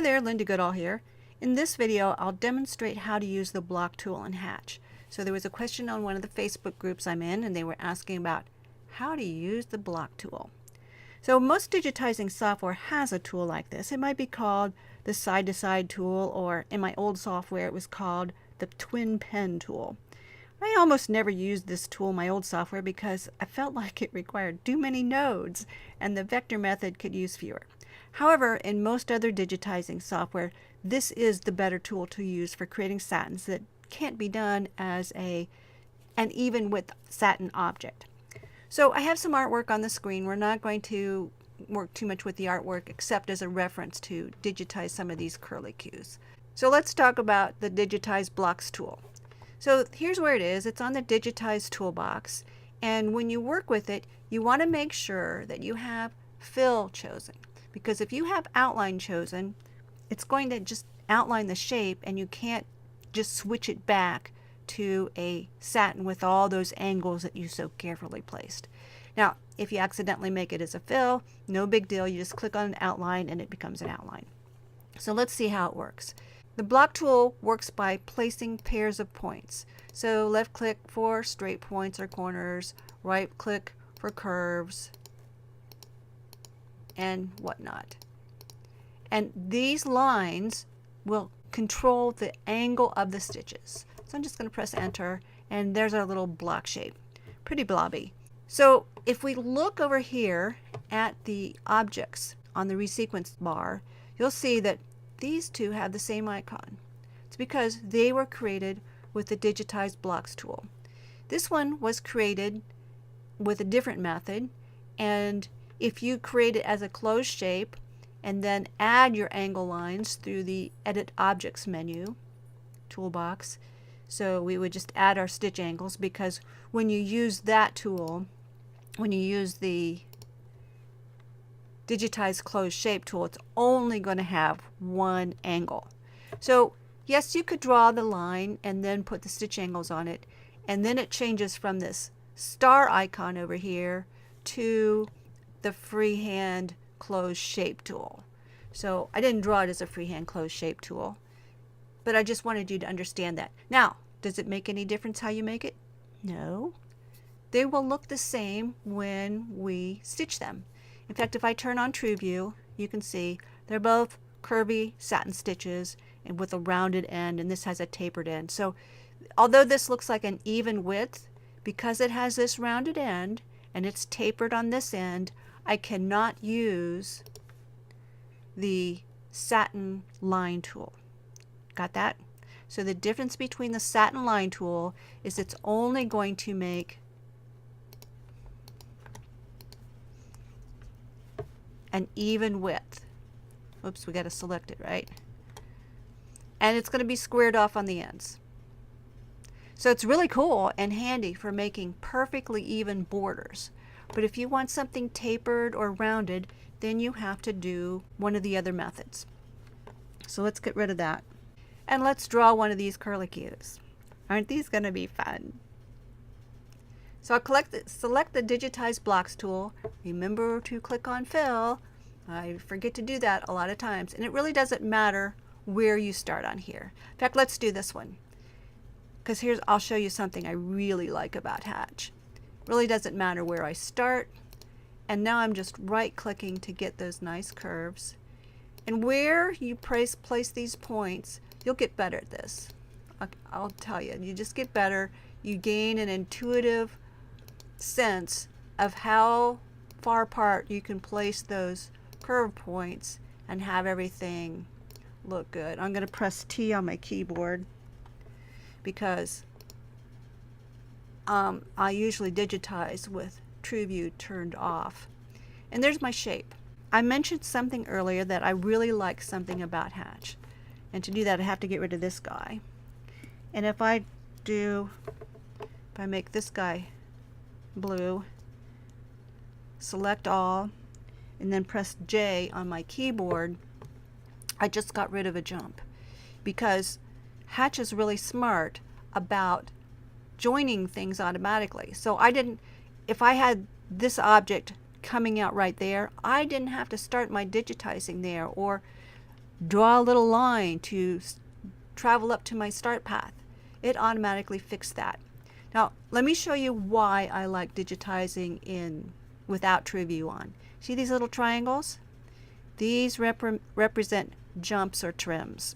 Hi there, Linda Goodall here. In this video, I'll demonstrate how to use the block tool in Hatch. So there was a question on one of the Facebook groups I'm in, and they were asking about how to use the block tool. So most digitizing software has a tool like this. It might be called the side-to-side tool, or in my old software it was called the twin pen tool. I almost never used this tool in my old software because I felt like it required too many nodes and the vector method could use fewer. However, in most other digitizing software, this is the better tool to use for creating satins that can't be done as an even width satin object. So I have some artwork on the screen. We're not going to work too much with the artwork except as a reference to digitize some of these curlicues. So let's talk about the Digitize Blocks tool. So here's where it is. It's on the Digitize toolbox, and when you work with it, you want to make sure that you have fill chosen, because if you have outline chosen, it's going to just outline the shape and you can't just switch it back to a satin with all those angles that you so carefully placed. Now, if you accidentally make it as a fill, no big deal. You just click on an outline and it becomes an outline. So let's see how it works. The block tool works by placing pairs of points. So left click for straight points or corners, right click for curves, and whatnot. And these lines will control the angle of the stitches. So I'm just going to press enter, and there's our little block shape. Pretty blobby. So if we look over here at the objects on the resequence bar, you'll see that these two have the same icon. It's because they were created with the Digitize Blocks tool. This one was created with a different method, and if you create it as a closed shape and then add your angle lines through the Edit Objects menu toolbox, so we would just add our stitch angles, because when you use that tool, when you use the Digitize Closed Shape tool, it's only going to have one angle. So yes, you could draw the line and then put the stitch angles on it, and then it changes from this star icon over here to the freehand closed shape tool. So I didn't draw it as a freehand closed shape tool, but I just wanted you to understand that. Now, does it make any difference how you make it? No. They will look the same when we stitch them. In fact, if I turn on True View, you can see they're both curvy satin stitches and with a rounded end, and this has a tapered end. So although this looks like an even width, because it has this rounded end and it's tapered on this end, I cannot use the satin line tool. Got that? So the difference between the satin line tool is it's only going to make an even width. Oops, we got to select it, right? And it's going to be squared off on the ends. So it's really cool and handy for making perfectly even borders. But if you want something tapered or rounded, then you have to do one of the other methods. So let's get rid of that. And let's draw one of these curlicues. Aren't these going to be fun? So I'll select the Digitize Blocks tool. Remember to click on Fill. I forget to do that a lot of times. And it really doesn't matter where you start on here. In fact, let's do this one, because I'll show you something I really like about Hatch. It really doesn't matter where I start. And now I'm just right clicking to get those nice curves. And where you place these points, you'll get better at this. I'll tell you, you just get better. You gain an intuitive sense of how far apart you can place those curve points and have everything look good. I'm going to press T on my keyboard because I usually digitize with True View turned off. And there's my shape. I mentioned something earlier that I really like something about Hatch. And to do that, I have to get rid of this guy. And if I make this guy blue, select all, and then press J on my keyboard, I just got rid of a jump, because Hatch is really smart about joining things automatically. So if I had this object coming out right there, I didn't have to start my digitizing there or draw a little line to travel up to my start path. It automatically fixed that. Now, let me show you why I like digitizing in without TrueView on. See these little triangles? These represent jumps or trims.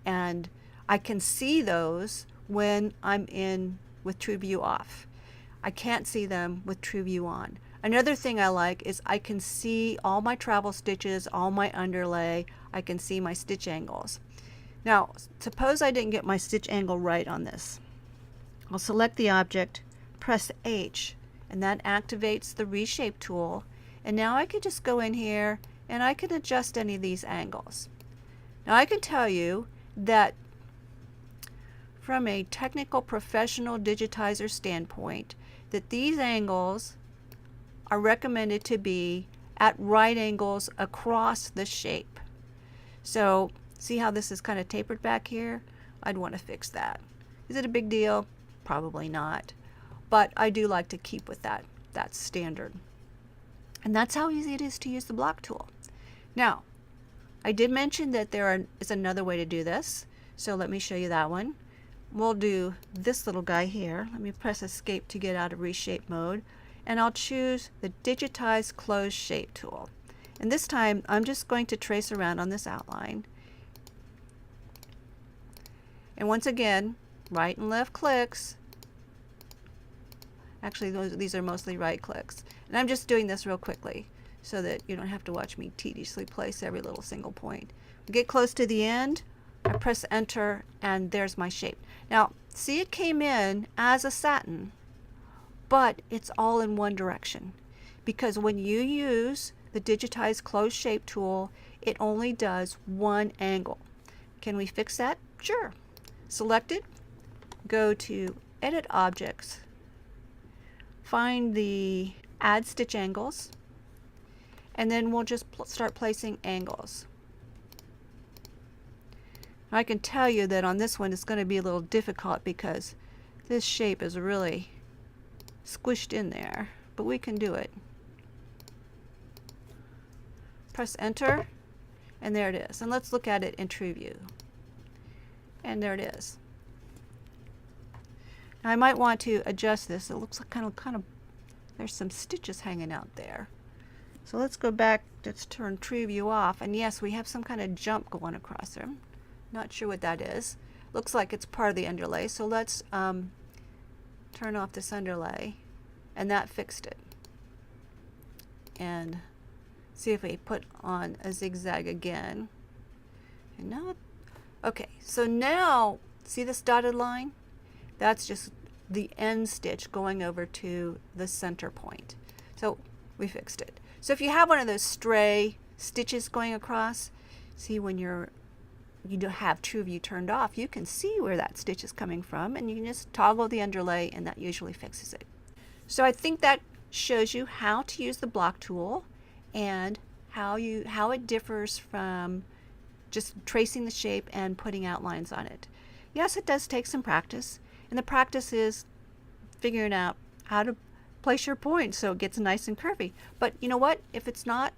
And I can see those when I'm in with TrueView off. I can't see them with TrueView on. Another thing I like is I can see all my travel stitches, all my underlay. I can see my stitch angles. Now, suppose I didn't get my stitch angle right on this. I'll select the object, press H, and that activates the reshape tool. And now I can just go in here and I can adjust any of these angles. Now I can tell you that from a technical professional digitizer standpoint, that these angles are recommended to be at right angles across the shape. So see how this is kind of tapered back here? I'd want to fix that. Is it a big deal? Probably not. But I do like to keep with that. That's standard. And that's how easy it is to use the block tool. Now, I did mention that there is another way to do this. So let me show you that one. We'll do this little guy here. Let me press escape to get out of reshape mode. And I'll choose the digitize closed shape tool. And this time I'm just going to trace around on this outline. And once again, right and left clicks. Actually, these are mostly right clicks. And I'm just doing this real quickly so that you don't have to watch me tediously place every little single point. Get close to the end, I press enter, and there's my shape. Now, see, it came in as a satin, but it's all in one direction. Because when you use the digitize closed shape tool, it only does one angle. Can we fix that? Sure. Select it, go to edit objects, find the add stitch angles, and then we'll just start placing angles. I can tell you that on this one it's going to be a little difficult because this shape is really squished in there, but we can do it. Press enter, and there it is. And let's look at it in TrueView. And there it is. Now I might want to adjust this. It looks like kind of there's some stitches hanging out there. So let's go back, let's turn TrueView off, and yes, we have some kind of jump going across there. Not sure what that is. Looks like it's part of the underlay, so let's turn off this underlay, and that fixed it. And see if we put on a zigzag again. And now, okay, so now, see this dotted line? That's just the end stitch going over to the center point. So we fixed it. So if you have one of those stray stitches going across, see when you don't have TrueView turned off, you can see where that stitch is coming from, and you can just toggle the underlay, and that usually fixes it. So I think that shows you how to use the block tool and how it differs from just tracing the shape and putting outlines on it. Yes, it does take some practice, and the practice is figuring out how to place your point so it gets nice and curvy. But you know what? If it's not,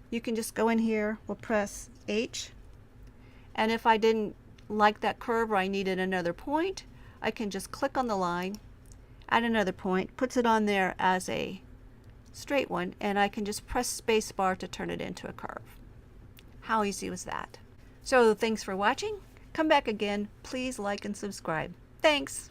you can just go in here, we'll press H, and if I didn't like that curve or I needed another point, I can just click on the line, add another point, puts it on there as a straight one, and I can just press space bar to turn it into a curve. How easy was that? So thanks for watching. Come back again. Please like and subscribe. Thanks.